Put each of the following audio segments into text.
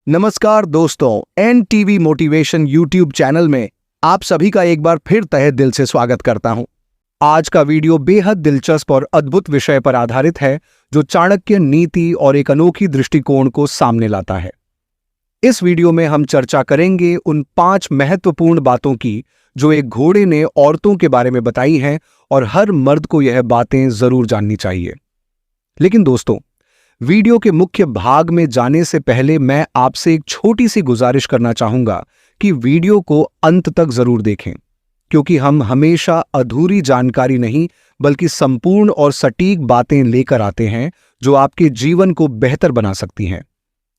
नमस्कार दोस्तों, NTV motivation YouTube channel में आप सभी का एक बार फिर तहे दिल से स्वागत करता हूं। आज का वीडियो बेहद दिलचस्प और अद्भुत विषय पर आधारित है जो चाणक्य नीति और एक अनोखी दृष्टिकोण को सामने लाता है। इस वीडियो में हम चर्चा करेंगे उन 5 महत्वपूर्ण बातों की जो एक घोड़े ने औरतों के बारे में बताई हैं और हर मर्द को यह बातें जरूर जाननी चाहिए। लेकिन दोस्तों, वीडियो के मुख्य भाग में जाने से पहले मैं आपसे एक छोटी सी गुजारिश करना चाहूंगा कि वीडियो को अंत तक जरूर देखें, क्योंकि हम हमेशा अधूरी जानकारी नहीं बल्कि संपूर्ण और सटीक बातें लेकर आते हैं जो आपके जीवन को बेहतर बना सकती हैं।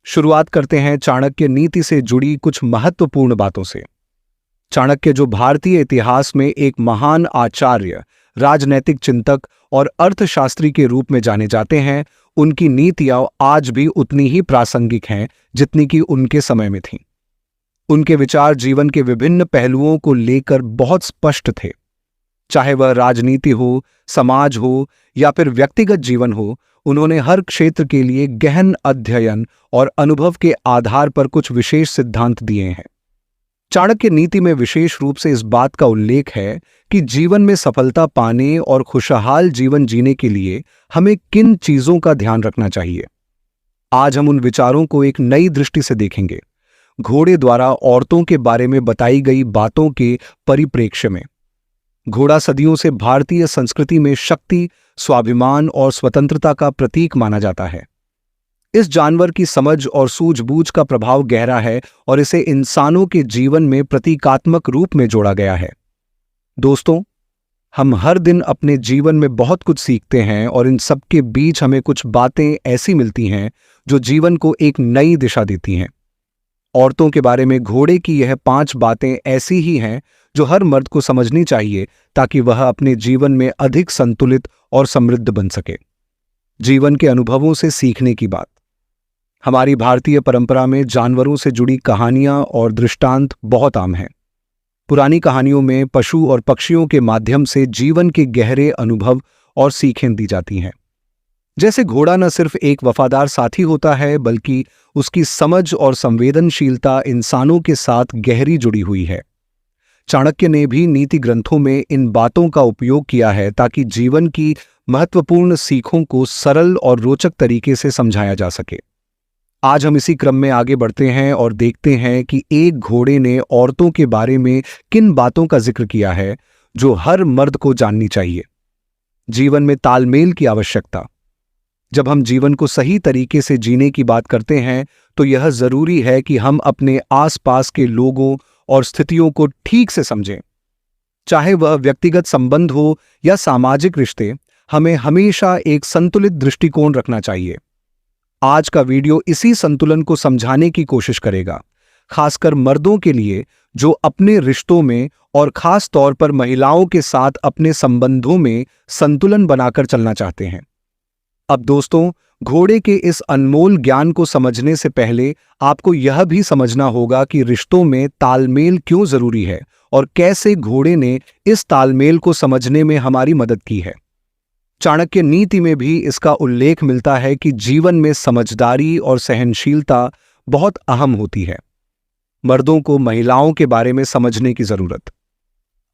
शुरुआत करते हैं चाणक्य नीति से जुड़ी कुछ महत्वपूर्ण बातों से। चाणक्य, जो भारतीय इतिहास में एक महान आचार्य, राजनैतिक चिंतक और अर्थशास्त्री के रूप में जाने जाते हैं, उनकी नीतियां आज भी उतनी ही प्रासंगिक हैं जितनी कि उनके समय में थीं। उनके विचार जीवन के विभिन्न पहलुओं को लेकर बहुत स्पष्ट थे। चाहे वह राजनीति हो, समाज हो या फिर व्यक्तिगत जीवन हो, उन्होंने हर क्षेत्र के लिए गहन अध्ययन और अनुभव के आधार पर कुछ विशेष सिद्धांत दिए हैं। चाणक्य नीति में विशेष रूप से इस बात का उल्लेख है कि जीवन में सफलता पाने और खुशहाल जीवन जीने के लिए हमें किन चीजों का ध्यान रखना चाहिए। आज हम उन विचारों को एक नई दृष्टि से देखेंगे, घोड़े द्वारा औरतों के बारे में बताई गई बातों के परिप्रेक्ष्य में। घोड़ा सदियों से भारतीय संस्कृति में शक्ति, स्वाभिमान और स्वतंत्रता का प्रतीक माना जाता है। इस जानवर की समझ और सूझबूझ का प्रभाव गहरा है और इसे इंसानों के जीवन में प्रतीकात्मक रूप में जोड़ा गया है। दोस्तों, हम हर दिन अपने जीवन में बहुत कुछ सीखते हैं और इन सब के बीच हमें कुछ बातें ऐसी मिलती हैं जो जीवन को एक नई दिशा देती हैं। औरतों के बारे में घोड़े की यह 5 बातें ऐसी ही हैं जो हर मर्द को समझनी चाहिए ताकि वह अपने जीवन में अधिक संतुलित और समृद्ध बन सके। जीवन के अनुभवों से सीखने की बात। हमारी भारतीय परंपरा में जानवरों से जुड़ी कहानियां और दृष्टांत बहुत आम हैं। पुरानी कहानियों में पशु और पक्षियों के माध्यम से जीवन के गहरे अनुभव और सीखें दी जाती हैं। जैसे घोड़ा न सिर्फ एक वफादार साथी होता है, बल्कि उसकी समझ और संवेदनशीलता इंसानों के साथ गहरी जुड़ी हुई है। चाणक्य ने भी नीति ग्रंथों में इन बातों का उपयोग किया है ताकि जीवन की महत्वपूर्ण सीखों को सरल और रोचक तरीके से समझाया जा सके। आज हम इसी क्रम में आगे बढ़ते हैं और देखते हैं कि एक घोड़े ने औरतों के बारे में किन बातों का जिक्र किया है जो हर मर्द को जाननी चाहिए। जीवन में तालमेल की आवश्यकता। जब हम जीवन को सही तरीके से जीने की बात करते हैं तो यह जरूरी है कि हम अपने आसपास के लोगों और स्थितियों को ठीक से समझें। चाहे वह व्यक्तिगत संबंध हो या सामाजिक रिश्ते, हमें हमेशा एक संतुलित दृष्टिकोण रखना चाहिए। आज का वीडियो इसी संतुलन को समझाने की कोशिश करेगा, खासकर मर्दों के लिए जो अपने रिश्तों में और खास तौर पर महिलाओं के साथ अपने संबंधों में संतुलन बनाकर चलना चाहते हैं। अब दोस्तों, घोड़े के इस अनमोल ज्ञान को समझने से पहले आपको यह भी समझना होगा कि रिश्तों में तालमेल क्यों जरूरी है और कैसे घोड़े ने इस तालमेल को समझने में हमारी मदद की है। चाणक्य नीति में भी इसका उल्लेख मिलता है कि जीवन में समझदारी और सहनशीलता बहुत अहम होती है। मर्दों को महिलाओं के बारे में समझने की जरूरत।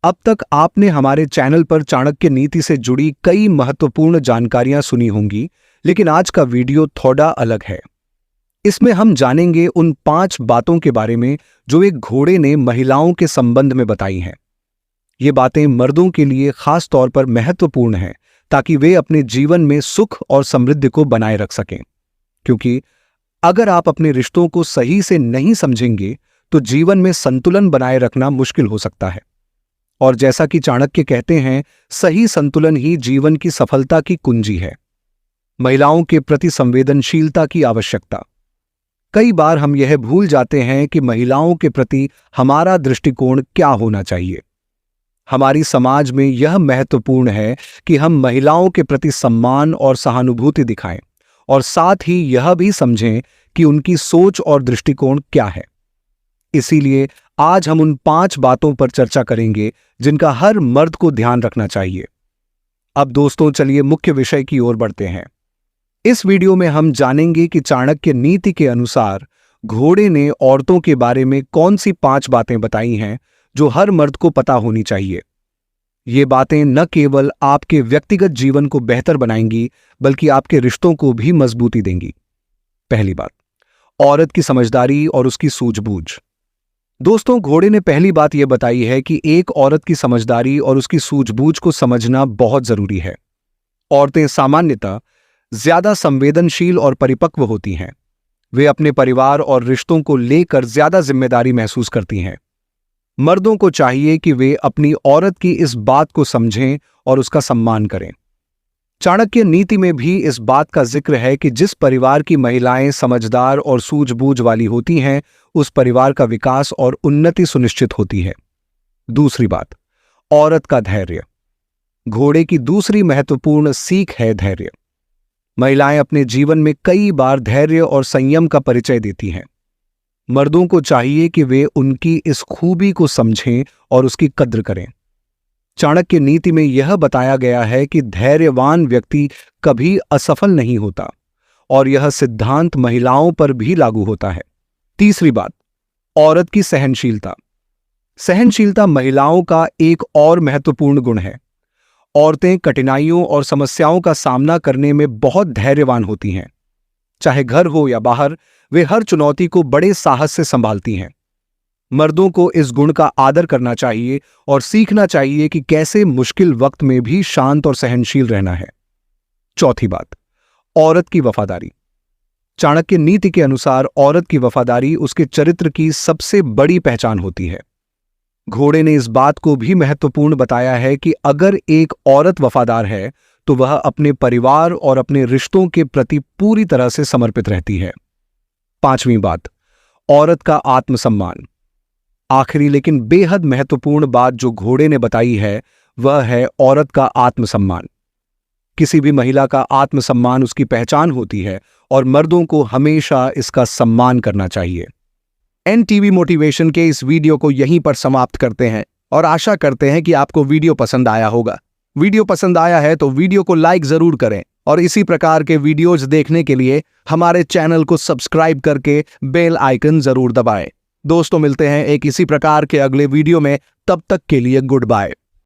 अब तक आपने हमारे चैनल पर चाणक्य नीति से जुड़ी कई महत्वपूर्ण जानकारियां सुनी होंगी, लेकिन आज का वीडियो थोड़ा अलग है। इसमें हम जानेंगे उन 5 बातों के बारे में जो एक घोड़े ने महिलाओं के संबंध में बताई हैं। ये बातें मर्दों के लिए खास तौर पर महत्वपूर्ण हैं ताकि वे अपने जीवन में सुख और समृद्धि को बनाए रख सकें। क्योंकि अगर आप अपने रिश्तों को सही से नहीं समझेंगे तो जीवन में संतुलन बनाए रखना मुश्किल हो सकता है। और जैसा कि चाणक्य कहते हैं, सही संतुलन ही जीवन की सफलता की कुंजी है। महिलाओं के प्रति संवेदनशीलता की आवश्यकता। कई बार हम यह भूल जाते हैं कि महिलाओं के प्रति हमारा दृष्टिकोण क्या होना चाहिए। हमारी समाज में यह महत्वपूर्ण है कि हम महिलाओं के प्रति सम्मान और सहानुभूति दिखाएं और साथ ही यह भी समझें कि उनकी सोच और दृष्टिकोण क्या है। इसीलिए आज हम उन 5 बातों पर चर्चा करेंगे जिनका हर मर्द को ध्यान रखना चाहिए। अब दोस्तों, चलिए मुख्य विषय की ओर बढ़ते हैं। इस वीडियो में हम जानेंगे कि चाणक्य नीति के अनुसार घोड़े ने औरतों के बारे में कौन सी 5 बातें बताई हैं जो हर मर्द को पता होनी चाहिए। ये बातें न केवल आपके व्यक्तिगत जीवन को बेहतर बनाएंगी बल्कि आपके रिश्तों को भी मजबूती देंगी। पहली बात, औरत की समझदारी और उसकी सूझबूझ। दोस्तों, घोड़े ने पहली बात यह बताई है कि एक औरत की समझदारी और उसकी सूझबूझ को समझना बहुत जरूरी है। औरतें सामान्यतः ज्यादा संवेदनशील और परिपक्व होती हैं। वे अपने परिवार और रिश्तों को लेकर ज्यादा जिम्मेदारी महसूस करती हैं। मर्दों को चाहिए कि वे अपनी औरत की इस बात को समझें और उसका सम्मान करें। चाणक्य नीति में भी इस बात का जिक्र है कि जिस परिवार की महिलाएं समझदार और सूझबूझ वाली होती हैं, उस परिवार का विकास और उन्नति सुनिश्चित होती है। दूसरी बात, औरत का धैर्य। घोड़े की दूसरी महत्वपूर्ण सीख है धैर्य। महिलाएं अपने जीवन में कई बार धैर्य और संयम का परिचय देती हैं। मर्दों को चाहिए कि वे उनकी इस खूबी को समझें और उसकी कद्र करें। चाणक्य नीति में यह बताया गया है कि धैर्यवान व्यक्ति कभी असफल नहीं होता और यह सिद्धांत महिलाओं पर भी लागू होता है। तीसरी बात, औरत की सहनशीलता। सहनशीलता महिलाओं का एक और महत्वपूर्ण गुण है। औरतें कठिनाइयों और समस्याओं का सामना करने में बहुत धैर्यवान होती हैं। चाहे घर हो या बाहर, वे हर चुनौती को बड़े साहस से संभालती हैं। मर्दों को इस गुण का आदर करना चाहिए और सीखना चाहिए कि कैसे मुश्किल वक्त में भी शांत और सहनशील रहना है। चौथी बात, औरत की वफादारी। चाणक्य नीति के अनुसार औरत की वफादारी उसके चरित्र की सबसे बड़ी पहचान होती है। घोड़े ने इस बात को भी महत्वपूर्ण बताया है कि अगर एक औरत वफादार है तो वह अपने परिवार और अपने रिश्तों के प्रति पूरी तरह से समर्पित रहती है। पांचवी बात, औरत का आत्मसम्मान। आखिरी लेकिन बेहद महत्वपूर्ण बात जो घोड़े ने बताई है वह है औरत का आत्मसम्मान। किसी भी महिला का आत्मसम्मान उसकी पहचान होती है और मर्दों को हमेशा इसका सम्मान करना चाहिए। एनटीवी मोटिवेशन के इस वीडियो को यहीं पर समाप्त करते हैं और आशा करते हैं कि आपको वीडियो पसंद आया होगा। वीडियो पसंद आया है तो वीडियो को लाइक जरूर करें और इसी प्रकार के वीडियोज देखने के लिए हमारे चैनल को सब्सक्राइब करके बेल आइकन जरूर दबाएं। दोस्तों, मिलते हैं एक इसी प्रकार के अगले वीडियो में। तब तक के लिए गुड बाय।